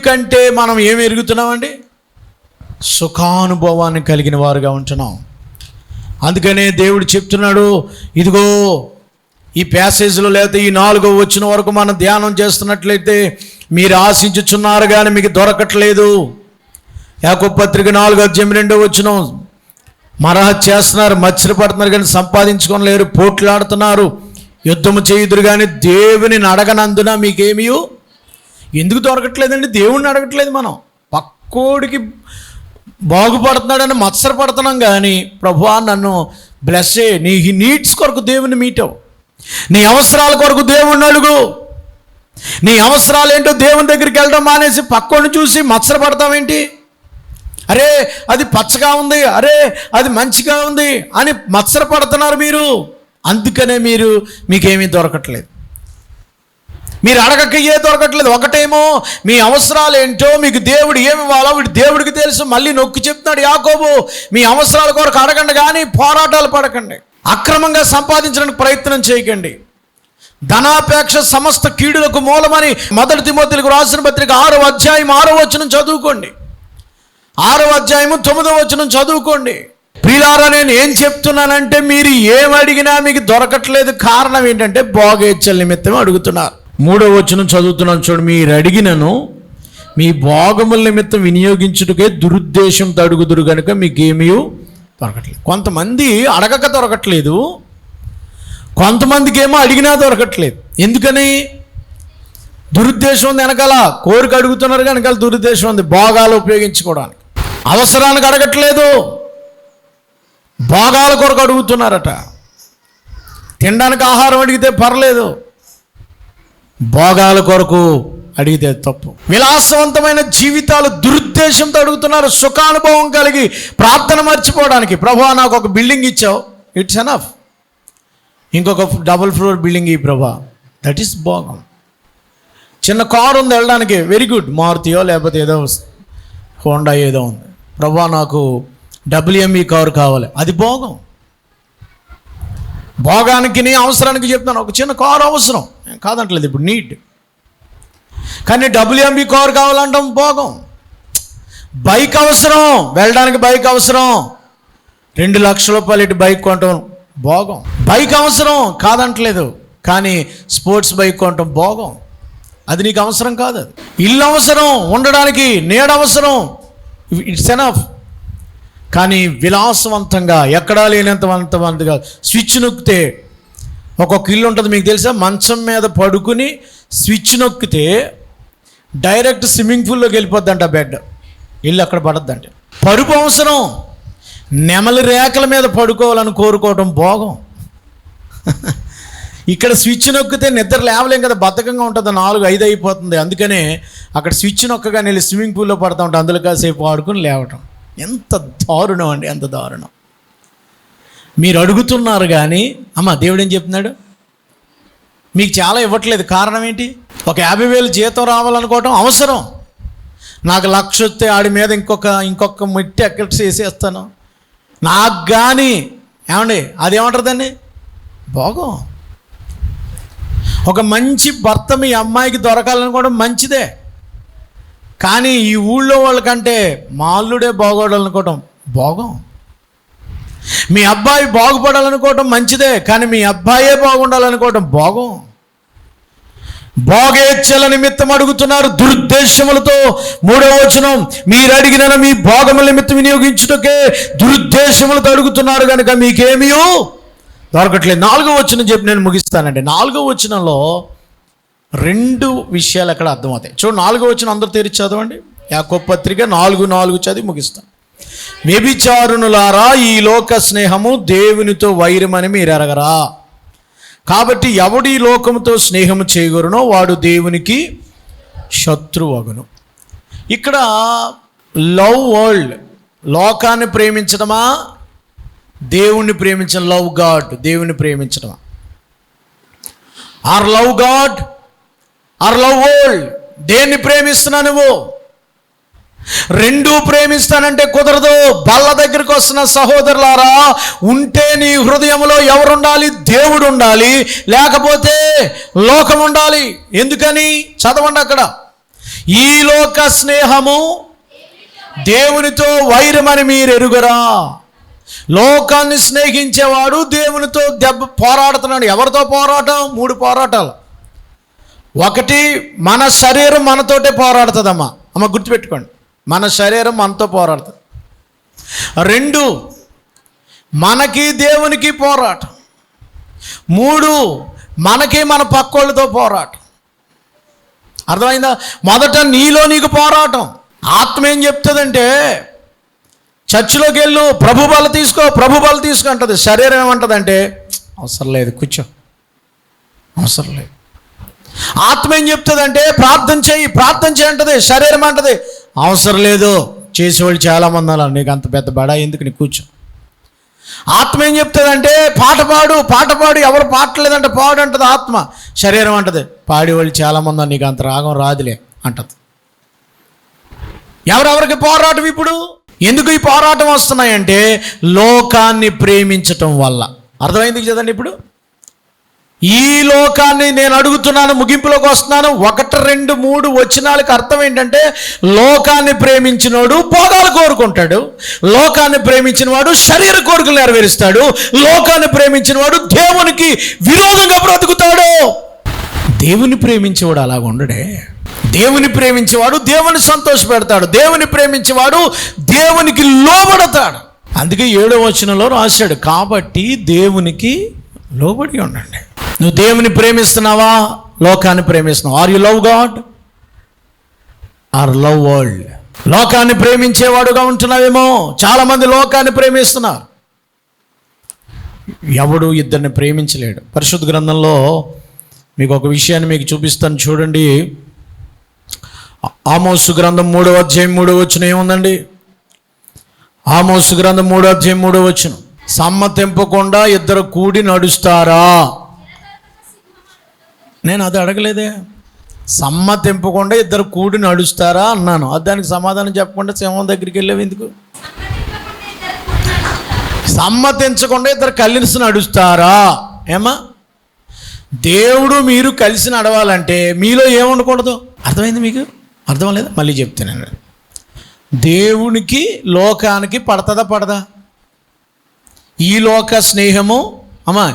కంటే మనం ఏమి ఎరుగుతున్నామండి? సుఖానుభవాన్ని కలిగిన వారుగా ఉంటున్నాం. అందుకనే దేవుడు చెప్తున్నాడు, ఇదిగో ఈ ప్యాసేజ్లో లేకపోతే ఈ 4వ వచనం వరకు మనం ధ్యానం చేస్తున్నట్లయితే, మీరు ఆశించుచున్నారు కానీ మీకు దొరకట్లేదు. యాకోబు పత్రిక 4:2 వచనం, మరహ చేస్తున్నారు, మత్సరపడుతున్నారు కానీ సంపాదించుకోలేరు, పోట్లాడుతున్నారు, యుద్ధము చేయుదురు కానీ దేవుని అడగనందున మీకేమీ ఎందుకు దొరకట్లేదండి? దేవుణ్ణి అడగట్లేదు. మనం పక్కోడికి బాగుపడుతున్నాడని మత్సరపడుతున్నాం కానీ, ప్రభువా నన్ను బ్లెస్ చేయి, నీ నీడ్స్ కొరకు దేవుని మీటవు, నీ అవసరాల కొరకు దేవుణ్ణి అడుగు. నీ అవసరాలు ఏంటో దేవుని దగ్గరికి వెళ్ళడం మానేసి పక్కోడిని చూసి మత్సరపడతావేంటి? అరే అది పచ్చగా ఉంది, అరే అది మంచిగా ఉంది అని మత్సరపడుతున్నారు మీరు. అందుకనే మీకేమీ దొరకట్లేదు, మీరు అడగక దొరకట్లేదు. ఒకటేమో మీ అవసరాలు ఏంటో మీకు దేవుడు ఏమి ఇవ్వాలో దేవుడికి తెలుసు. మళ్ళీ నొక్కి చెప్తున్నాడు యాకోబు, మీ అవసరాల కొరకు అడగండి కానీ పోరాటాలు పడకండి, అక్రమంగా సంపాదించడానికి ప్రయత్నం చేయకండి. ధనాపేక్ష సమస్త కీడులకు మూలమని 1 తిమోతికి రాసిన పత్రిక 6వ అధ్యాయం 6వ వచనం చదువుకోండి. 6వ అధ్యాయం 9వ వచనం చదువుకోండి. ప్రియులారా, నేను ఏం చెప్తున్నానంటే, మీరు ఏమడిగినా మీకు దొరకట్లేదు. కారణం ఏంటంటే భోగేచ్ఛల నిమిత్తం అడుగుతున్నారు. 3వ వచనం చదువుతున్నాను చూడు, మీరు అడిగినను మీ భోగముల నిమిత్తం వినియోగించుటకే దురుద్దేశంతో అడుగుదురు కనుక మీకేమీ దొరకట్లేదు. కొంతమంది అడగక దొరకట్లేదు, కొంతమందికి ఏమో అడిగినా దొరకట్లేదు. ఎందుకని? దురుద్దేశం ఉంది వెనకాల. కోరిక అడుగుతున్నారు కానీ వెనకాల దురుద్దేశం ఉంది, భోగాలు ఉపయోగించుకోవడానికి. అవసరానికి అడగట్లేదు, భోగాల కొరకు అడుగుతున్నారట. తినడానికి ఆహారం అడిగితే పర్లేదు, భోగాల కొరకు అడిగితే తప్పు. విలాసవంతమైన జీవితాలు దురుద్దేశంతో అడుగుతున్నారు, సుఖానుభవం కలిగి ప్రార్థన మర్చిపోవడానికి. ప్రభువా నాకు ఒక బిల్డింగ్ ఇచ్చావు, ఇట్స్ ఎనఫ్. ఇంకొక డబుల్ ఫ్లోర్ బిల్డింగ్ ఈ ప్రభా, దట్ ఈస్ భోగం. చిన్న కారు ఉంది వెళ్ళడానికి, వెరీ గుడ్, మారుతియో లేకపోతే ఏదో హోండా ఏదో ఉంది. ప్రభువా నాకు WME కారు కావాలి, అది భోగం. భోగానికి నీ అవసరానికి చెప్తాను, ఒక చిన్న కారు అవసరం కాదంటలేదు, ఇప్పుడు నీడ్. కానీ WME కారు కావాలంటాం భోగం. బైక్ అవసరం, వెళ్ళడానికి బైక్ అవసరం, 2 లక్షల రూపాయలు బైక్ కొనటం భోగం. బైక్ అవసరం కాదంటలేదు, కానీ స్పోర్ట్స్ బైక్ కొనటం భోగం. అది నీకు అవసరం కాదు. ఇల్లు అవసరం, ఉండడానికి నీడ అవసరం, ఇట్స్ ఎనఫ్. కానీ విలాసవంతంగా ఎక్కడా లేనంతవంతగా స్విచ్ నొక్కితే ఒక్కొక్క ఇల్లు ఉంటుంది మీకు తెలుసా? మంచం మీద పడుకుని స్విచ్ నొక్కితే డైరెక్ట్ స్విమ్మింగ్ పూల్లోకి వెళ్ళిపోద్దంట బెడ్, ఇల్లు అక్కడ పడద్దంట. పరుపు అవసరం, నెమలి రేఖల మీద పడుకోవాలని కోరుకోవడం భోగం. ఇక్కడ స్విచ్ నొక్కితే నిద్ర లేవలేం కదా, బద్ధకంగా ఉంటుంది, 4-5 అయిపోతుంది. అందుకనే అక్కడ స్విచ్ నొక్కగానే వెళ్ళి స్విమ్మింగ్ పూల్లో పడతా ఉంటాం, అందులో కాసేపు ఆడుకుని లేవటం. ఎంత దారుణం అండి, ఎంత దారుణం. మీరు అడుగుతున్నారు కానీ అమ్మ దేవుడు ఏం చెప్తున్నాడు, మీకు చాలా ఇవ్వట్లేదు. కారణం ఏంటి? ఒక 50,000 జీతం రావాలనుకోవటం అవసరం. నాకు 1,00,000 వస్తే ఆడి మీద ఇంకొక మిట్టి ఎక్కడ చేసేస్తాను నాకు కానీ. ఏమండి అదేమంటారు దాన్ని? భోగం. ఒక మంచి భర్త మీ అమ్మాయికి దొరకాలనుకోవడం మంచిదే, కానీ ఈ ఊళ్ళో వాళ్ళకంటే మా అల్లుడే బాగోడాలనుకోవడం భోగం. మీ అబ్బాయి బాగుపడాలనుకోవడం మంచిదే, కానీ మీ అబ్బాయే బాగుండాలనుకోవడం భోగం. భోగేచ్ఛల నిమిత్తం అడుగుతున్నారు దురుద్దేశములతో. 3వ వచనం, మీరు అడిగిన మీ భోగముల నిమిత్తం వినియోగించుటకే దురుద్దేశములతో అడుగుతున్నారు కనుక మీకేమీ దొరకట్లేదు. 4వ వచనం చెప్పి నేను ముగిస్తానండి. 4వ వచనంలో 2 విషయాలు అక్కడ అర్థమవుతాయి. చూడండి, 4వ వచనం అందరూ తెరిచి చదవండి. యాకోబు పత్రిక 4:4 చదివి ముగిస్తాను. వ్యభిచారునులారా, ఈ లోక స్నేహము దేవునితో వైరమని మీరు ఎరగరా? కాబట్టి ఎవడి లోకముతో స్నేహము చేయగోరునో వాడు దేవునికి శత్రువగును. ఇక్కడ లవ్ వరల్డ్, లోకాన్ని ప్రేమించడమా, దేవుణ్ణి ప్రేమించడం? లవ్ గాడ్, దేవుని ప్రేమించడమా? Or love God or love world? దేన్ని ప్రేమిస్తున్నా నువ్వు? 2 ప్రేమిస్తానంటే కుదరదు. బల్ల దగ్గరికి వస్తున్న సహోదరులారా, ఉంటే నీ హృదయంలో ఎవరుండాలి? దేవుడు ఉండాలి, లేకపోతే లోకం ఉండాలి. ఎందుకని? చదవండి అక్కడ. ఈ లోక స్నేహము దేవునితో వైరమని మీరు ఎరుగరా. లోకాన్ని స్నేహించేవాడు దేవునితో పోరాడుతున్నాడు. ఎవరితో పోరాటం? 3 పోరాటాలు. 1, మన శరీరం మనతోటే పోరాడుతుందమ్మా. గుర్తుపెట్టుకోండి, మన శరీరం మనతో పోరాడుతుంది. 2, మనకి దేవునికి పోరాటం. 3, మనకి మన పక్కోళ్ళతో పోరాటం. అర్థమైందా? మొదట నీలో నీకు పోరాటం. ఆత్మ ఏం చెప్తుందంటే, చర్చిలోకి వెళ్ళు, ప్రభు బల తీసుకో, ప్రభు బల తీసుకో అంటది. శరీరం ఏమంటుందంటే, అవసరం లేదు, కూర్చో, అవసరం లేదు. ఆత్మ ఏం చెప్తుందంటే, ప్రార్థన చేయి, ప్రార్థన చేయి అంటది. శరీరం అంటది, అవసరం లేదు, చేసేవాళ్ళు చాలామంది అలా, నీకు అంత పెద్ద బడా ఎందుకు, నీకు కూర్చో. ఆత్మ ఏం చెప్తుందంటే, పాట పాడు, పాట పాడు, ఎవరు పాడలేదంటే పాడు అంటది ఆత్మ. శరీరం అంటది, పాడేవాళ్ళు చాలామంది, నీకు అంత రాగం రాదులే అంటది. ఎవరెవరికి పోరాటం ఇప్పుడు? ఎందుకు ఈ పోరాటం వస్తున్నాయంటే, లోకాన్ని ప్రేమించటం వల్ల. అర్థమైంది కదండి? ఇప్పుడు ఈ లోకాన్ని నేను అడుగుతున్నాను, ముగింపులోకి వస్తున్నాను. 1, 2, 3 వచనాలకు అర్థం ఏంటంటే, లోకాన్ని ప్రేమించినోడు భోగాలు కోరుకుంటాడు, లోకాన్ని ప్రేమించిన వాడు శరీర కోరికలు నెరవేరుస్తాడు, లోకాన్ని ప్రేమించిన వాడు దేవునికి విరోధంగా బ్రతుకుతాడు. దేవుని ప్రేమించేవాడు అలాగ ఉండడే. దేవుని ప్రేమించేవాడు దేవుని సంతోషపెడతాడు, దేవుని ప్రేమించేవాడు దేవునికి లోబడతాడు. అందుకే 7వ వచనంలో రాశాడు, కాబట్టి దేవునికి లోబడి ఉండండి. నువ్వు దేవుని ప్రేమిస్తున్నావా, లోకాన్ని ప్రేమిస్తున్నావా? Are you love God or love world? లోకాన్ని ప్రేమించేవాడుగా ఉంటున్నావేమో. చాలామంది లోకాన్ని ప్రేమిస్తున్నారు. ఎవడు ఇద్దరిని ప్రేమించలేడు. పరిశుద్ధ గ్రంథంలో మీకు ఒక విషయాన్ని మీకు చూపిస్తాను, చూడండి. ఆమోసు గ్రంథం 3వ అధ్యాయం 3వ వచనం ఏముందండి? ఆమోసు గ్రంథం 3వ అధ్యాయం 3వ వచనం, సమ్మతింపకుండా ఇద్దరు కూడి నడుస్తారా? నేను అది అడగలేదే. సమ్మతింపకుండా ఇద్దరు కూడి నడుస్తారా అన్నాను. దానికి సమాధానం చెప్పకుండా సింహం దగ్గరికి వెళ్ళావు ఎందుకు? సమ్మతించకుండా ఇద్దరు కలిసి నడుస్తారా? ఏమా, దేవుడు మీరు కలిసి నడవాలంటే మీలో ఏముండకూడదు. అర్థమైంది మీకు? అర్థం లేదా? మళ్ళీ చెప్తాను. దేవునికి లోకానికి పడతదా పడదా? ఈ లోక స్నేహము అమ్మా,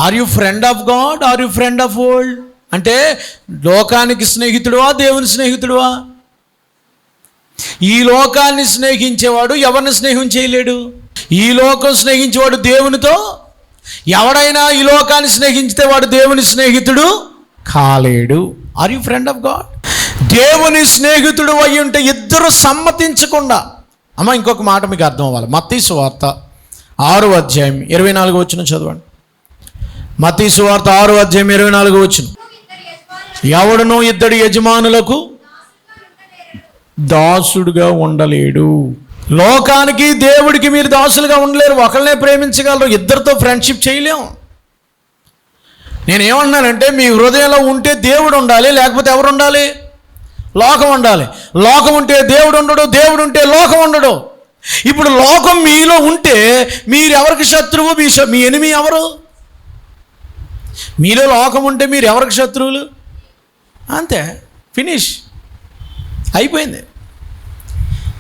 are you friend of God are you friend of world? అంటే లోకానికి స్నేహితుడువా దేవుని స్నేహితుడువా? ఈ లోకాన్ని స్నేహించేవాడు ఎవరిని స్నేహం చేయలేడు. ఈ లోకం స్నేహించేవాడు దేవునితో. ఎవడైనా ఈ లోకాన్ని స్నేహించితే వాడు దేవుని స్నేహితుడు కాలేడు. Are you friend of God? దేవుని స్నేహితుడు అయి ఉంటే ఇద్దరు సమ్మతించకుండా. అమ్మ, ఇంకొక మాట మీకు అర్థం అవ్వాలి. మత్తయి సువార్త 6వ అధ్యాయం 24వ వచనం చదవండి. మత్తయి సువార్త 6వ అధ్యాయం 24వ వచనం, ఎవడునూ ఇద్దరు యజమానులకు దాసుడుగా ఉండలేడు. లోకానికి దేవుడికి మీరు దాసులుగా ఉండలేరు. ఒకళ్ళనే ప్రేమించగలరు, ఇద్దరితో ఫ్రెండ్షిప్ చేయలేము. నేనేమన్నానంటే, మీ హృదయంలో ఉంటే దేవుడు ఉండాలి, లేకపోతే ఎవరు ఉండాలి? లోకం ఉండాలి. లోకం ఉంటే దేవుడు ఉండడు, దేవుడు ఉంటే లోకం ఉండడు. ఇప్పుడు లోకం మీలో ఉంటే మీరు ఎవరికి శత్రువు? మీ ఎనిమి ఎవరు? మీలో లోకం ఉంటే మీరు ఎవరికి శత్రువులు? అంతే, ఫినిష్ అయిపోయింది.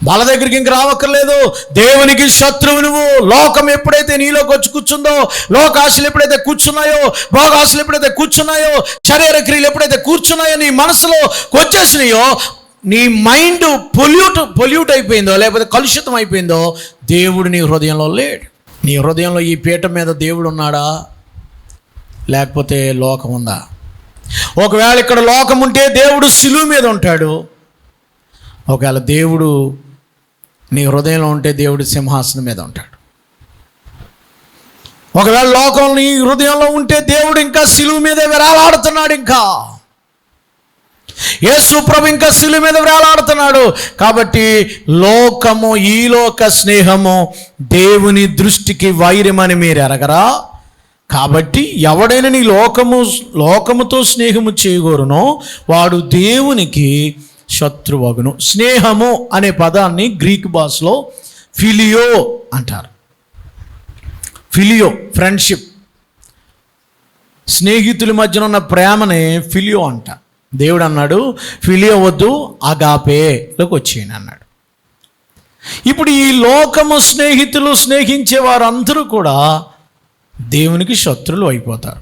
వాళ్ళ దగ్గరికి ఇంక రావక్కర్లేదు. దేవునికి శత్రువు నువ్వు. లోకం ఎప్పుడైతే నీలోకి వచ్చి కూర్చుందో, లోకాశలు ఎప్పుడైతే కూర్చున్నాయో, భోగాశలు ఎప్పుడైతే కూర్చున్నాయో, శరీర క్రియలు ఎప్పుడైతే కూర్చున్నాయో, నీ మనసులో వచ్చేసినాయో, నీ మైండ్ పొల్యూట్ అయిపోయిందో, లేకపోతే కలుషితం అయిపోయిందో, దేవుడు నీ హృదయంలో లేడు. నీ హృదయంలో ఈ పీఠం మీద దేవుడు ఉన్నాడా, లేకపోతే లోకం ఉందా? ఒకవేళ ఇక్కడ లోకం ఉంటే దేవుడు శిలువ మీద ఉంటాడు. ఒకవేళ దేవుడు నీ హృదయంలో ఉంటే దేవుడు సింహాసనం మీద ఉంటాడు. ఒకవేళ లోకం నీ హృదయంలో ఉంటే దేవుడు ఇంకా శిలువ మీద వేలాడుతున్నాడు. ఇంకా యేసు ప్రభు ఇంకా శిలువ మీద వేలాడుతున్నాడు. కాబట్టి లోకము, ఈ లోక స్నేహము దేవుని దృష్టికి వైరమని మీరు ఎరగరా? కాబట్టి ఎవడైనా నీ లోకముతో స్నేహము చేయగోరునో వాడు దేవునికి శత్రువగును. స్నేహము అనే పదాన్ని గ్రీక్ భాషలో ఫిలియో అంటారు. Phileo, friendship. స్నేహితుల మధ్యన ఉన్న ప్రేమనే ఫిలియో అంట. దేవుడు అన్నాడు ఫిలియో వద్దు, అగాపేలోకి వచ్చేయను అన్నాడు. ఇప్పుడు ఈ లోకము స్నేహితులు స్నేహించే వారందరూ కూడా దేవునికి శత్రులు అయిపోతారు.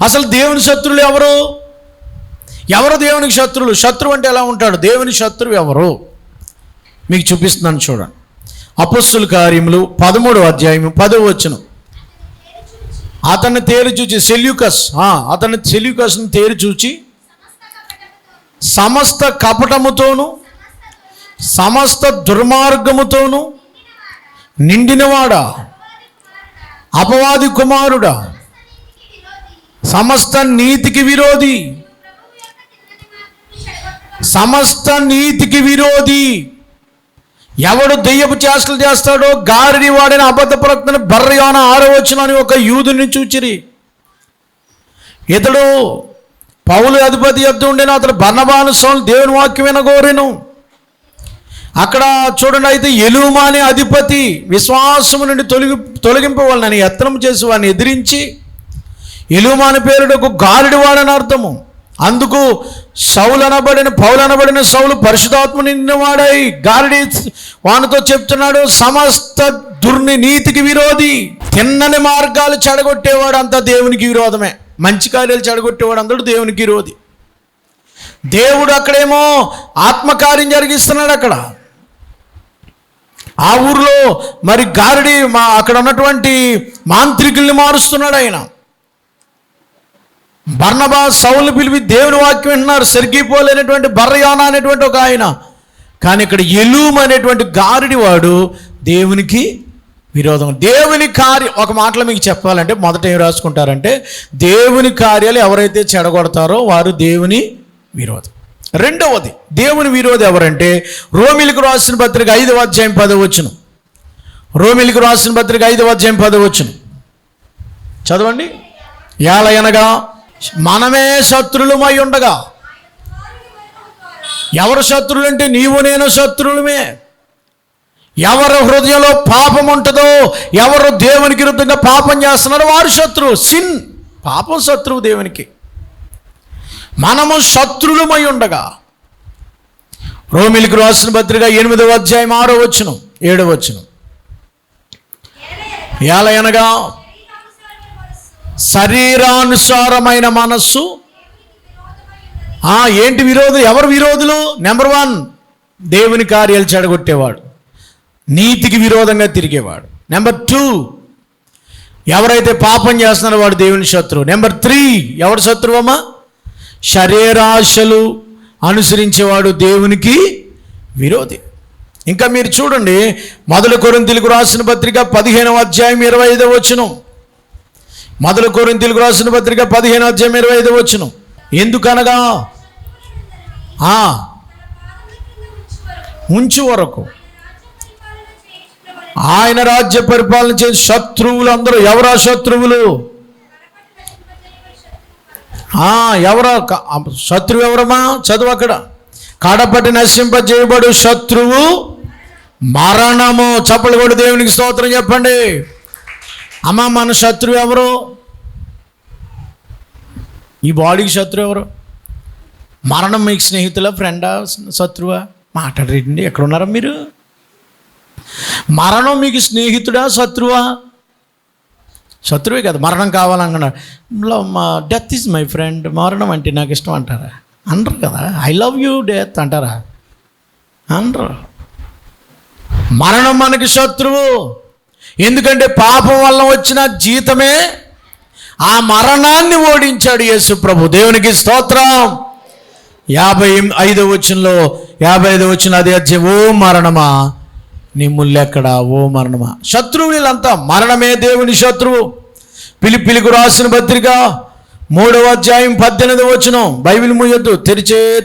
అసలు దేవుని శత్రులు ఎవరు? ఎవరు దేవునికి శత్రులు? శత్రువు అంటే ఎలా ఉంటాడు? దేవుని శత్రువు ఎవరు? మీకు చూపిస్తున్నాను చూడండి. అపొస్తలుల కార్యములు 13వ అధ్యాయం 10వ వచనం. అతన్ని తేరి చూచి సెల్యూకస్ని తేరి చూచి సమస్త కపటముతోను సమస్త దుర్మార్గముతోను నిండినవాడా, అపవాది కుమారుడా, సమస్త నీతికి విరోధి, సమస్త నీతికి విరోధి. ఎవడు దెయ్యపు చేష్టలు చేస్తాడో గారిడి వాడిన అబద్ధ ప్రవక్తను బర్రయోన 6వ వచనం అని ఒక యూదుని చూచిరి. ఇతడు పౌలు అధిపతి యొద్ద ఉండేను. అతడు బర్నబాను సౌలు దేవుని వాక్యం వినగోరెను. అక్కడ చూడండి, అయితే ఎలూమా అనే అధిపతి విశ్వాసము నుండి తొలగింపవాలని యత్నం చేసి వాడిని ఎదిరించి, ఎలూమా అనే పేరుడు గారిడి వాడని అర్థము. అందుకు పౌలు అనబడిన సౌలు పరిశుద్ధాత్మ నిండినవాడై గారిడి వానితో చెప్తున్నాడు, సమస్త నీతికి విరోధి. తిన్నని మార్గాలు చెడగొట్టేవాడు అంతా దేవునికి విరోధమే. మంచి కార్యాలు చెడగొట్టేవాడు అందరూ దేవునికి విరోధి. దేవుడు అక్కడేమో ఆత్మకార్యం జరిగిస్తున్నాడు. అక్కడ ఆ ఊరిలో మరి గారిడి అక్కడ ఉన్నటువంటి మాంత్రికుల్ని మారుస్తున్నాడు ఆయన. బర్నబా సౌలు పిలిపి దేవుని వాక్యం వింటున్నారు. సెర్గిపోలు అనేటువంటి బర్రయోన అనేటువంటి ఒక ఆయన. కానీ ఇక్కడ ఎలూమ అనేటువంటి గారిడి వాడు దేవునికి విరోధం. దేవుని కార్యం ఒక మాటలో మీకు చెప్పాలంటే మొదట ఏం రాసుకుంటారంటే, దేవుని కార్యాలు ఎవరైతే చెడగొడతారో వారు దేవుని విరోధం. రెండవది దేవుని విరోధి ఎవరంటే, రోమీయులకు రాసిన పత్రిక 5వ అధ్యాయం 10వ వచనం. రోమీయులకు రాసిన పత్రిక 5వ అధ్యాయం 10వ వచనం చదవండి. ఏలయనగా మనమే శత్రులమై ఉండగా. ఎవరు శత్రులు అంటే నీవు నేను శత్రువులమే. ఎవరు హృదయంలో పాపం ఉంటుందో, ఎవరు దేవునికి విరుద్ధంగా పాపం చేస్తున్నారో వారు శత్రువు. సిన్, పాపం శత్రువు దేవునికి. మనము శత్రులమై ఉండగా. రోమీయులకు రాసిన పత్రిక 8వ అధ్యాయం 6వ వచనం 7వ వచనం. ఏలయనగా శరీరానుసారమైన మనస్సు. ఏంటి విరోధులు? ఎవరు విరోధులు? నెంబర్ 1 దేవుని కార్యాలు చెడగొట్టేవాడు, నీతికి విరోధంగా తిరిగేవాడు. నెంబర్ 2 ఎవరైతే పాపం చేస్తున్నారో వాడు దేవుని శత్రువు. నెంబర్ 3 ఎవడు శత్రువమ్మా? శరీరాశలు అనుసరించేవాడు దేవునికి విరోధి. ఇంకా మీరు చూడండి, 1 కొరింథీయులకు రాసిన పత్రిక 15వ అధ్యాయం 25వ వచనం. 1 కొరింథీయులకు రాసిన పత్రిక 15వ అధ్యాయం 25వ వచనం. ఎందుకనగా ఉంచు వరకు ఆయన రాజ్య పరిపాలన చేసే శత్రువులు అందరూ. ఎవరా శత్రువులు? ఎవరో శత్రువు ఎవరమ్మా? చదువు అక్కడ. కడపటి నశింపజేయబడు శత్రువు మరణము. చప్పలు కొడు దేవునికి స్తోత్రం చెప్పండి. అమ్మ, మన శత్రువు ఎవరు? ఈ బాడీకి శత్రువు ఎవరు? మరణం మీకు స్నేహితులా, ఫ్రెండా, శత్రువా? మాట్లాడండి. ఎక్కడ ఉన్నారా మీరు? మరణం మీకు స్నేహితుడా, శత్రువా? శత్రువే కదా. మరణం కావాలనుకున్నాడు. Death is my friend. మరణం అంటే నాకు ఇష్టం అంటారా? అనరు కదా. ఐ లవ్ యూ డెత్ అంటారా? అనరు. మరణం మనకి శత్రువు. ఎందుకంటే పాపం వల్ల వచ్చిన జీతమే ఆ మరణాన్ని ఓడించాడు యేసు ప్రభు. దేవునికి స్తోత్రం. 55వ వచనంలో 55వ వచనం అదే అధ్యాయం. ఓ మరణమా నీ ముల్లెక్కడా? ఓ మరణమా. శత్రువు వీళ్ళంతా. మరణమే దేవుని శత్రువు. ఫిలిప్పీయులకు రాసిన పత్రిక 3వ అధ్యాయం 18వ వచనం. బైబిల్ ముయ్యొద్దు,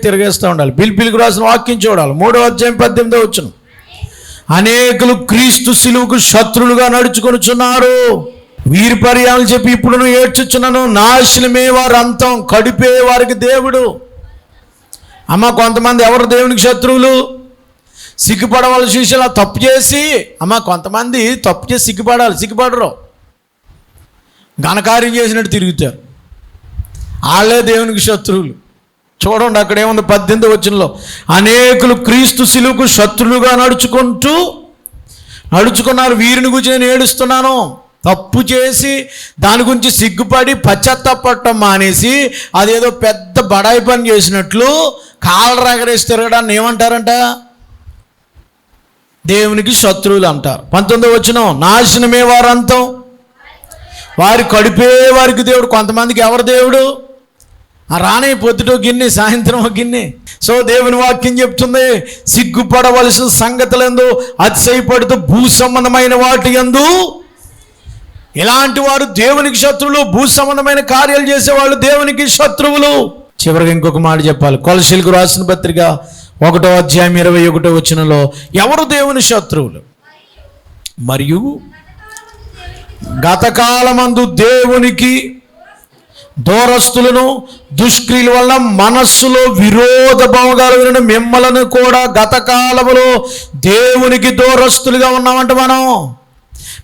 తిరిగేస్తూ ఉండాలి. ఫిలిప్పీయులకు రాసిన వాక్యం చూడాలి. 3వ అధ్యాయం 18వ వచనం. అనేకులు క్రీస్తు శిలువకు శత్రులుగా నడుచుకొనుచున్నారు. వీరి పర్యాలు చెప్పి ఇప్పుడు ఏడ్చుచున్నాను. నాశనమే వారు అంతం, కడిపే వారికి దేవుడు. అమ్మ, కొంతమంది ఎవరు దేవునికి శత్రువులు? సిగ్గుపడవలసిన విషయంలో తప్పు చేసి, కొంతమంది తప్పు చేసి సిగ్గుపడరు. ఘనకార్యం చేసినట్టు తిరుగుతారు. వాళ్ళే దేవునికి శత్రువులు. చూడండి అక్కడ ఏముంది 18వ వచనంలో, అనేకులు క్రీస్తు శిలువకు శత్రులుగా నడుచుకున్నారు. వీరిని గురించి నేను ఏడుస్తున్నాను. తప్పు చేసి దాని గురించి సిగ్గుపడి పశ్చాత్తాపడటం మానేసి అదేదో పెద్ద బడాయి పని చేసినట్లు కాళ్ళ రగరేసి తిరగడాన్ని ఏమంటారంట? దేవునికి శత్రువులు అంటారు. 19వ వచనం, నాశనమే వారు అంతం, వారి కడిపే వారికి దేవుడు. కొంతమందికి ఎవరు దేవుడు? రానే పొద్దుటో గిన్నె, సాయంత్రం గిన్నె. సో దేవుని వాక్యం చెప్తుంది, సిగ్గుపడవలసిన సంగతులందు అతిశయపడుతూ భూ సంబంధమైన వాటి యందు. ఇలాంటి వారు దేవునికి శత్రువులు. భూ సంబంధమైన కార్యాలు చేసేవాళ్ళు దేవునికి శత్రువులు. చివరిగా ఇంకొక మాట చెప్పాలి. కొలసీలకు రాసిన పత్రిక 1వ అధ్యాయం 21వ వచనంలో, ఎవరు దేవుని శత్రువులు? మరియు గతకాలమందు దేవునికి దూరస్తులను దుష్క్రియల వల్ల మనస్సులో విరోధ భావగాలను మిమ్మలను కూడా గతకాలములో దేవునికి దూరస్తులుగా ఉన్నామంట.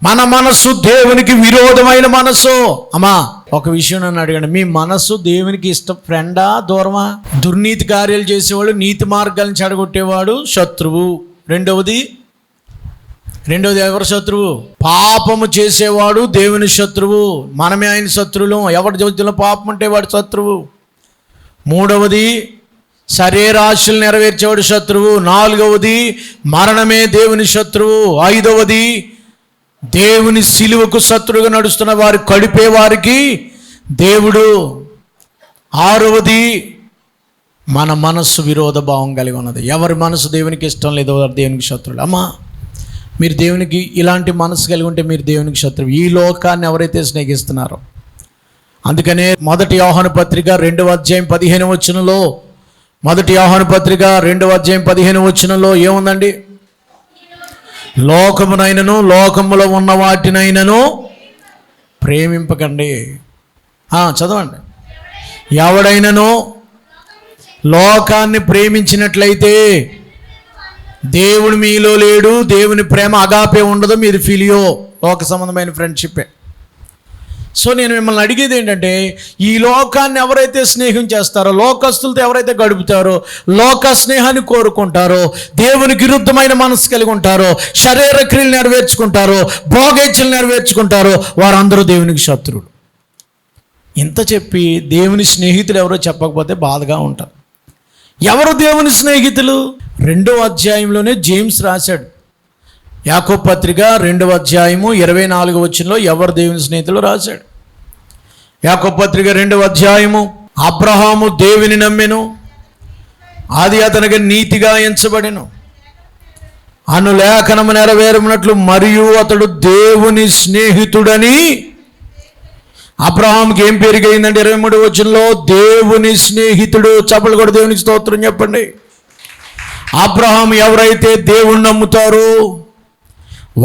మన మనస్సు దేవునికి విరోధమైన మనస్సు. అమ్మా, ఒక విషయం నన్ను అడగండి, మీ మనస్సు దేవునికి ఫ్రెండా దూరమా? దుర్నీతి కార్యాలు చేసేవాడు, నీతి మార్గాలను చెడగొట్టేవాడు శత్రువు. రెండవది ఎవరు శత్రువు? పాపము చేసేవాడు దేవుని శత్రువు. మనమే ఆయన శత్రువులు. ఎవరి జీవితంలో పాపం ఉంటే వాడు శత్రువు. మూడవది శరీరాశలు నెరవేర్చేవాడు శత్రువు. నాలుగవది మరణమే దేవుని శత్రువు. ఐదవది దేవుని సిలువకు శత్రువుగా నడుస్తున్న వారు కడిపే వారికి దేవుడు. ఆరవది మన మనస్సు విరోధ భావం కలిగి ఉన్నది. ఎవరి మనసు దేవునికి ఇష్టం లేదో దేవునికి శత్రువులు. అమ్మా, మీరు దేవునికి ఇలాంటి మనసు కలిగి ఉంటే మీరు దేవునికి శత్రువు. ఈ లోకాన్ని ఎవరైతే స్నేహిస్తున్నారో, అందుకనే 1 యోహాను పత్రిక 2వ అధ్యాయం 15వ వచనంలో, 1 యోహాను పత్రిక 2వ అధ్యాయం 15వ వచనంలో ఏముందండి? లోకమునైనను లోకములో ఉన్న వాటినైనను ప్రేమింపకండి. చదవండి. ఎవడైనను లోకాన్ని ప్రేమించినట్లయితే దేవుడు మీలో లేడు. దేవుని ప్రేమ అగాపే ఉండదు, మీది ఫిలియో, లోక సంబంధమైన ఫ్రెండ్షిప్పే. సో నేను మిమ్మల్ని అడిగేది ఏంటంటే, ఈ లోకాన్ని ఎవరైతే స్నేహం చేస్తారో, లోకస్తులతో ఎవరైతే గడుపుతారో, లోక స్నేహాన్ని కోరుకుంటారో, దేవునికి విరుద్ధమైన మనసు కలిగి ఉంటారో, శరీర క్రియలు నెరవేర్చుకుంటారో, భోగేచ్ఛలు నెరవేర్చుకుంటారో, వారందరూ దేవునికి శత్రువులు. ఇంత చెప్పి దేవుని స్నేహితులు ఎవరో చెప్పకపోతే బాధగా ఉంటారు. ఎవరు దేవుని స్నేహితులు? 2వ అధ్యాయంలోనే జేమ్స్ రాశాడు. యాకోబు పత్రిక 2వ అధ్యాయము 24వ వచనంలో ఎవరు దేవుని స్నేహితులు రాశాడు. యాకోబు పత్రిక 2వ అధ్యాయము, అబ్రహాము దేవుని నమ్మెను, అది అతనికి నీతిగా ఎంచబడెను అను లేఖనము నెరవేరునట్లు, మరియు అతడు దేవుని స్నేహితుడని. అబ్రహాంకి ఏం పేరుగైందండి? 23వ వచనంలో దేవుని స్నేహితుడు. చప్పలు కూడా దేవునికి స్తోత్రం చెప్పండి. అబ్రహాం ఎవరైతే దేవుణ్ణి నమ్ముతారో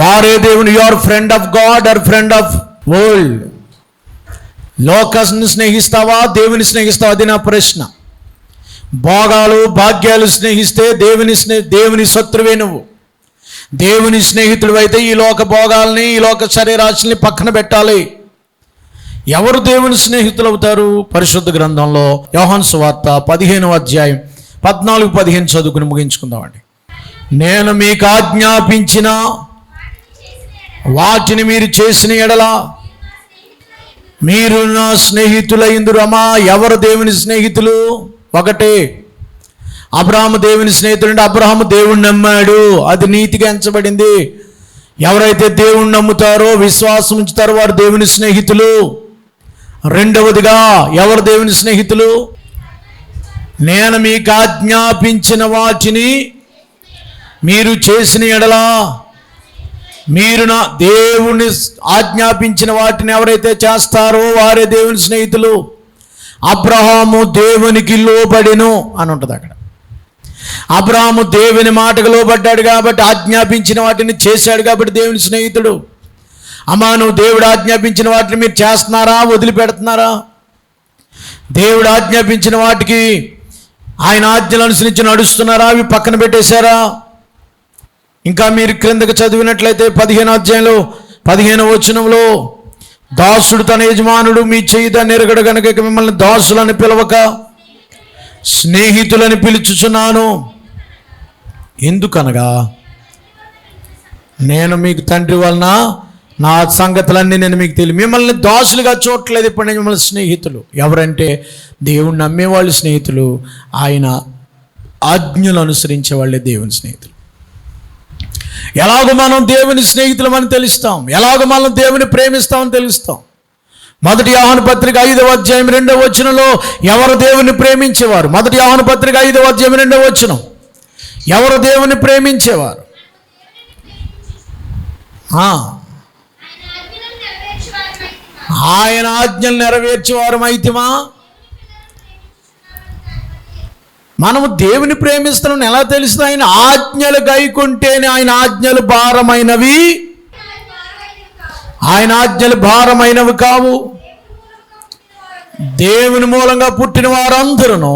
వారే దేవుని. You are friend of God are friend of world? లోకాన్ని స్నేహిస్తావా, దేవుని స్నేహిస్తావా? అది నా ప్రశ్న. భోగాలు భాగ్యాలు స్నేహిస్తే దేవుని శత్రువే నువ్వు. దేవుని స్నేహితుడు అయితే ఈ లోక భోగాల్ని, ఈ లోక శరీరాశల్ని పక్కన పెట్టాలి. ఎవరు దేవుని స్నేహితులు అవుతారు? పరిశుద్ధ గ్రంథంలో యోహాను సువార్త 15వ అధ్యాయం 14-15 చదువుకుని ముగించుకుందామండి. నేను మీకు ఆజ్ఞాపించిన వాటిని మీరు చేసిన ఎడల మీరు నా స్నేహితులైందురు. అమ్మా, ఎవరు దేవుని స్నేహితులు? ఒకటే, అబ్రహాము దేవుని స్నేహితుడు అంటే అబ్రహాము దేవుణ్ణి నమ్మాడు, అది నీతిగా ఎంచబడింది. ఎవరైతే దేవుణ్ణి నమ్ముతారో, విశ్వాసం ఉంచుతారో వారు దేవుని స్నేహితులు. రెండవదిగా ఎవరు దేవుని స్నేహితులు? నేను మీకు ఆజ్ఞాపించిన వాటిని మీరు చేసిన ఎడల మీరు నా దేవుని ఆజ్ఞాపించిన వాటిని ఎవరైతే చేస్తారో వారే దేవుని స్నేహితులు. అబ్రహాము దేవునికి లోబడెను అని ఉంటుంది అక్కడ. అబ్రహాము దేవుని మాటకు లోబడ్డాడు కాబట్టి, ఆజ్ఞాపించిన వాటిని చేశాడు కాబట్టి దేవుని స్నేహితుడు. అమ్మా, నువ్వు దేవుడు ఆజ్ఞాపించిన వాటిని మీరు చేస్తున్నారా, వదిలిపెడుతున్నారా? దేవుడు ఆజ్ఞాపించిన వాటికి ఆయన ఆజ్ఞలు అనుసరించి నడుస్తున్నారా, అవి పక్కన పెట్టేశారా? ఇంకా మీరు క్రిందకు చదివినట్లయితే 15వ అధ్యాయంలో 15వ వచనంలో, దాసుడు తన యజమానుడు మీ చేయి నెరగడు గనుక మిమ్మల్ని దాసులని పిలవక స్నేహితులని పిలుచుచున్నాను. ఎందుకనగా నేను మీకు తండ్రి వలన నా సంగతులన్నీ నేను మీకు తెలియ. మిమ్మల్ని దాసులుగా చూడట్లేదు, ఇప్పుడు నేను మిమ్మల్ని స్నేహితులు. ఎవరంటే దేవుణ్ణి నమ్మేవాళ్ళు స్నేహితులు, ఆయన ఆజ్ఞలు అనుసరించే వాళ్ళే దేవుని స్నేహితులు. ఎలాగో మనం దేవుని స్నేహితులమని తెలుస్తాం, ఎలాగో మనం దేవుని ప్రేమిస్తామని తెలుస్తాం. 1 యోహాను పత్రిక 5వ అధ్యాయం 2వ వచనంలో ఎవరు దేవుని ప్రేమించేవారు? 1 యోహాను పత్రిక 5వ అధ్యాయం 2వ వచనం, ఎవరు దేవుని ప్రేమించేవారు? ఆయన ఆజ్ఞలు నెరవేర్చేవారు అయితిమా. మనము దేవుని ప్రేమిస్తున్నాం ఎలా తెలుస్తుంది? ఆయన ఆజ్ఞలు గైకుంటేనే. ఆయన ఆజ్ఞలు భారమైనవి, ఆయన ఆజ్ఞలు భారమైనవి కావు. దేవుని మూలంగా పుట్టిన వారందరూ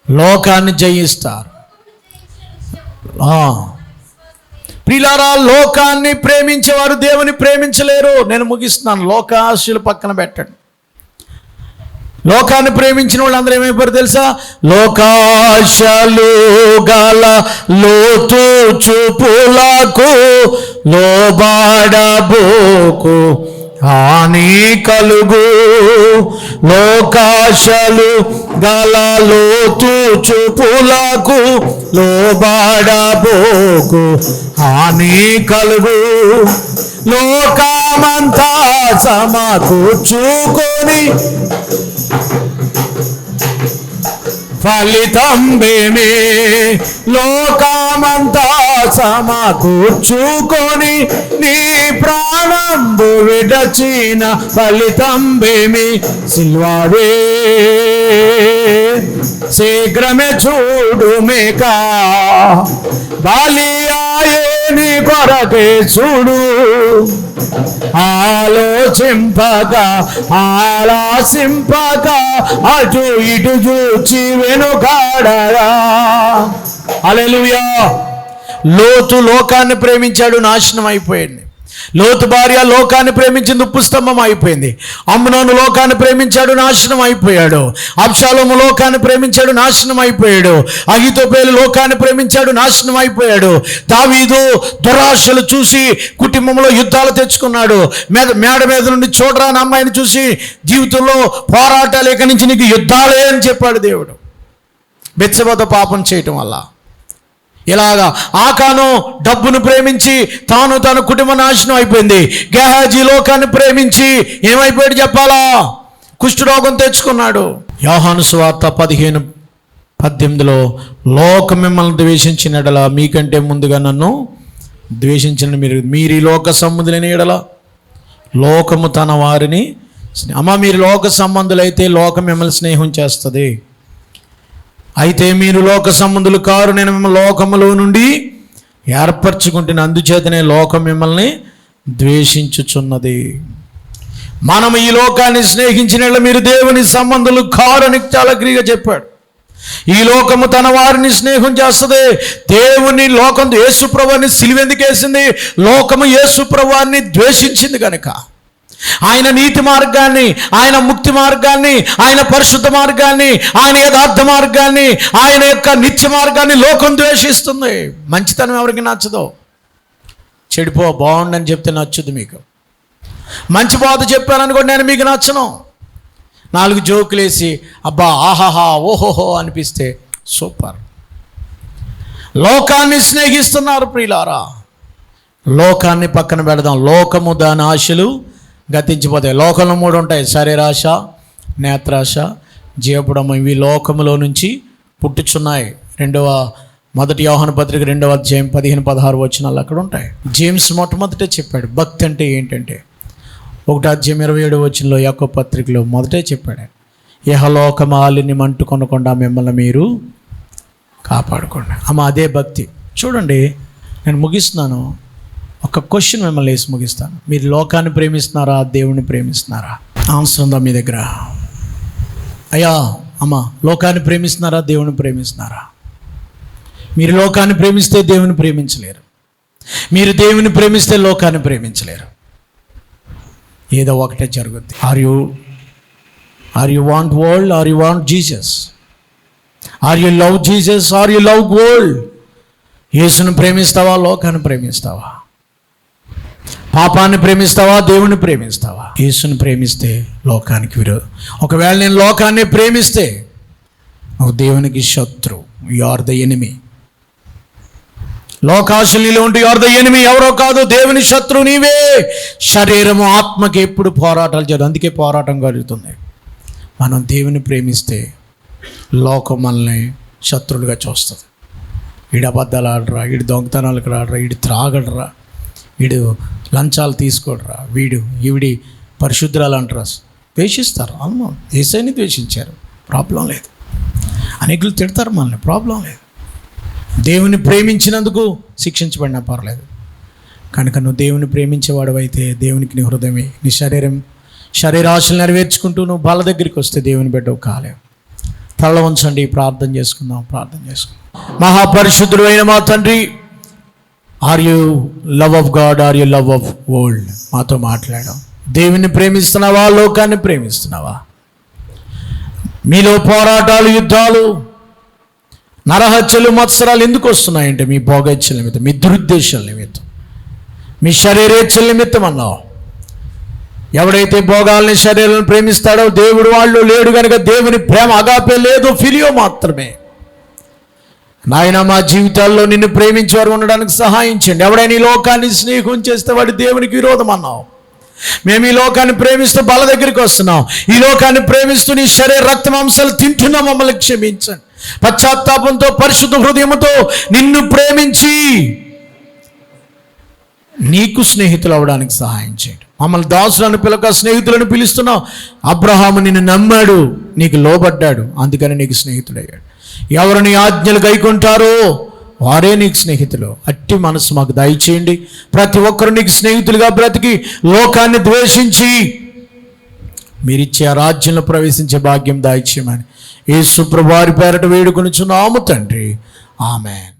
లోకాన్ని జయిస్తారు. ప్రియులారా, లోకాన్ని ప్రేమించేవారు దేవుని ప్రేమించలేరు. నేను ముగిస్తున్నాను. లోకాశలు పక్కన పెట్టండి. లోకాన్ని ప్రేమించిన వాళ్ళందరూ ఏమైపోయారు తెలుసా? లోకాశలు గల లోతు చూపులకు లోబడబోకు హాని కలుగు. లోకాశలు గల లోతు చూపులకు లోబడబోకు హాని కలుగు. లోకమంతా సమకూర్చుకొని ఫలితం బేమే. లోకమంతా సమకూర్చుకొని నీ ప్రాణంబు విడచిన ఫలితం బేమి. సిల్వావే శీఘ్రమే చూడు మేకా బాలియాయే నీ కొరకే చూడు. ఆలోచింపక ఆలాసింపక అటు ఇటు చూచి వెనుకాడరా. హల్లెలూయా. లోతు లోకాన్ని ప్రేమించాడు, నాశనం అయిపోయింది. లోతు భార్య లోకాన్ని ప్రేమించింది, ఉప్పు స్తంభం అయిపోయింది. అమ్నోను లోకాన్ని ప్రేమించాడు, నాశనం అయిపోయాడు. అబ్షాలోము లోకాన్ని ప్రేమించాడు, నాశనం అయిపోయాడు. అహీతోపెలు లోకాన్ని ప్రేమించాడు, నాశనం అయిపోయాడు. దావీదు దురాశలు చూసి కుటుంబంలో యుద్ధాలు తెచ్చుకున్నాడు. మేడ మీద నుండి చూడరాని అమ్మాయిని చూసి జీవితంలో పోరాటాలు ఇక నుంచి నీకు యుద్ధాలే అని చెప్పాడు దేవుడు, బెత్షెబతో పాపం చేయటం వల్ల. ఇలాగా ఆకాను డబ్బును ప్రేమించి తన కుటుంబ నాశనం అయిపోయింది. గెహాజీ లోకాన్ని ప్రేమించి ఏమైపోయాడు చెప్పాలా? కుష్ఠరోగం తెచ్చుకున్నాడు. యోహాను సువార్త 15:18 లోకం మిమ్మల్ని ద్వేషించిన ఎడల మీకంటే ముందుగా నన్ను ద్వేషించిన మీరు ఈ లోక సంబంధులైన ఎడల లోకము తన వారిని. మీరు లోక సంబంధులైతే లోకం మిమ్మల్ని స్నేహం చేస్తుంది. అయితే మీరు లోక సంబంధులు కారు, నేను మిమ్మల్ని లోకములో నుండి ఏర్పరచుకుంటున్న, అందుచేతనే లోకం మిమ్మల్ని ద్వేషించుచున్నది. మనం ఈ లోకాన్ని స్నేహించిన మీరు దేవుని సంబంధులు కారు అని చాలా క్లియర్గా చెప్పాడు. ఈ లోకము తన వారిని స్నేహం చేస్తుంది. దేవుని లోకం యేసుప్రభువుని సిలువెందుకు వేసింది? లోకము యేసుప్రభువుని ద్వేషించింది కనుక. ఆయన నీతి మార్గాన్ని, ఆయన ముక్తి మార్గాన్ని, ఆయన పరిశుద్ధ మార్గాన్ని, ఆయన యథార్థ మార్గాన్ని, ఆయన యొక్క నిత్య మార్గాన్ని లోకం ద్వేషిస్తుంది. మంచితనం ఎవరికి నచ్చదో? చెడిపో బాగుండని చెప్తే నచ్చుద్ది మీకు. మంచి బాధ చెప్పాననుకోండి, నేను మీకు నచ్చను. 4 జోకులు వేసి అబ్బా ఆహాహా ఓహోహో అనిపిస్తే సూపర్. లోకాన్ని స్నేహిస్తున్నారు ప్రియులారా. లోకాన్ని పక్కన పెడదాం. లోకము దాని ఆశలు గతించిపోతాయి. లోకంలో 3 ఉంటాయి: శరీరాశ, నేత్రాశ, జీవపుడము. ఇవి లోకములో నుంచి పుట్టుచున్నాయి. 1 యోహాను పత్రిక 2వ అధ్యాయం 15-16 వచనాలు అక్కడ ఉంటాయి. జేమ్స్ మొట్టమొదటే చెప్పాడు భక్తి అంటే ఏంటంటే. 1వ అధ్యాయం 27వ వచనంలో యాకోబు పత్రికలో మొదటే చెప్పాడు, ఇహలోకమాలిని మంటుకొనకుండా మిమ్మల్ని మీరు కాపాడుకోండి. అదే భక్తి. చూడండి, నేను ముగిస్తున్నాను. ఒక క్వశ్చన్ మిమ్మల్ని వేసి ముగిస్తాను. మీరు లోకాన్ని ప్రేమిస్తున్నారా, దేవుణ్ణి ప్రేమిస్తున్నారా? ఆన్సర్ ఉందా మీ దగ్గర? అయ్యా అమ్మ, లోకాన్ని ప్రేమిస్తున్నారా, దేవుని ప్రేమిస్తున్నారా? మీరు లోకాన్ని ప్రేమిస్తే దేవుని ప్రేమించలేరు. మీరు దేవుని ప్రేమిస్తే లోకాన్ని ప్రేమించలేరు. ఏదో ఒకటే జరుగుద్ది. Are you want world are you want Jesus? Are you love Jesus are you love gold? యేసును ప్రేమిస్తావా, లోకాన్ని ప్రేమిస్తావా? పాపాన్ని ప్రేమిస్తావా, దేవుణ్ణి ప్రేమిస్తావా? యేసుని ప్రేమిస్తే లోకానికి విరోధం. ఒకవేళ నేను లోకాన్ని ప్రేమిస్తే నువ్వు దేవునికి శత్రు. You are the enemy. లోకాశునిలో ఉంటూ యు ఆర్ ద ఎనిమీ. ఎవరో కాదు, దేవుని శత్రువు నీవే. శరీరము ఆత్మకి ఎప్పుడు పోరాటాలు జరుగుతుంది. అందుకే పోరాటం కలుగుతుంది. మనం దేవుని ప్రేమిస్తే లోకం మనల్ని శత్రువులుగా చూస్తుంది. వీడు అబద్ధాలు ఆడరా, వీడు దొంగతనాలకు రాడరా, వీడు త్రాగడరా, వీడు లంచాలు తీసుకోడరా, ఈవిడి పరిశుద్ధరాలు అంటారా, ద్వేషిస్తారు. అవును, యేసయ్యని ద్వేషించారు, ప్రాబ్లం లేదు. అనేకులు తిడతారు మనల్ని, ప్రాబ్లం లేదు. దేవుని ప్రేమించినందుకు శిక్షించబడినా పర్లేదు. కనుక నువ్వు దేవుని ప్రేమించేవాడు అయితే దేవునికి నీ హృదయమే, నీ శరీరాశలు నెరవేర్చుకుంటూ నువ్వు బాల దగ్గరికి వస్తే దేవుని బిడ్డవు కాలేవు. తల ఉంచండి, ప్రార్థన చేసుకుందాం. మహాపరిశుద్ధుడు అయిన మా తండ్రి, are you love of God, are you love of world? మాతో మాట్లాడాం. దేవుని ప్రేమిస్తున్నావా, లోకాన్ని ప్రేమిస్తున్నావా? మీలో పోరాటాలు, యుద్ధాలు, నరహత్యలు, మత్సరాలు ఎందుకు వస్తున్నాయంటే మీ భోగేచ్ఛల నిమిత్తం, మీ దురుద్దేశాల నిమిత్తం, మీ శరీరేచ్ఛల నిమిత్తం అన్నావు. ఎవడైతే భోగాల్ని, శరీరాలను ప్రేమిస్తాడో దేవుడు వాళ్ళు లేడు. కనుక దేవుని ప్రేమ అగాపే లేదు, ఫిలియో మాత్రమే. నాయన, మా జీవితాల్లో నిన్ను ప్రేమించేవారు ఉండడానికి సహాయం చేయండి. ఎవడైనా ఈ లోకాన్ని స్నేహం చేస్తే వాడి దేవునికి విరోధం అన్నావు. మేము ఈ లోకాన్ని ప్రేమిస్తూ బల దగ్గరికి వస్తున్నాం. ఈ లోకాన్ని ప్రేమిస్తూ నీ శరీర రక్త మాంసాలు తింటున్నాం. మమ్మల్ని క్షమించండి. పశ్చాత్తాపంతో, పరిశుద్ధ హృదయంతో నిన్ను ప్రేమించి నీకు స్నేహితులు అవ్వడానికి సహాయం చేయండి. మమ్మల్ని దాసులను పిలక స్నేహితులను పిలుస్తున్నావు. అబ్రహాము నిన్ను నమ్మాడు, నీకు లోబడ్డాడు, అందుకని నీకు స్నేహితుడయ్యాడు. ఎవరు నీ ఆజ్ఞలు గైకొంటారో వారే నీకు స్నేహితులు. అట్టి మనసు మాకు దయచేయండి. ప్రతి ఒక్కరు నీకు స్నేహితులుగా బ్రతికి లోకాన్ని ద్వేషించి మీరిచ్చే ఆ రాజ్యంలో ప్రవేశించే భాగ్యం దయచేయమని యేసు ప్రభువారి పేరట వేడుకొనుచున్నాము తండ్రి. ఆమేన్.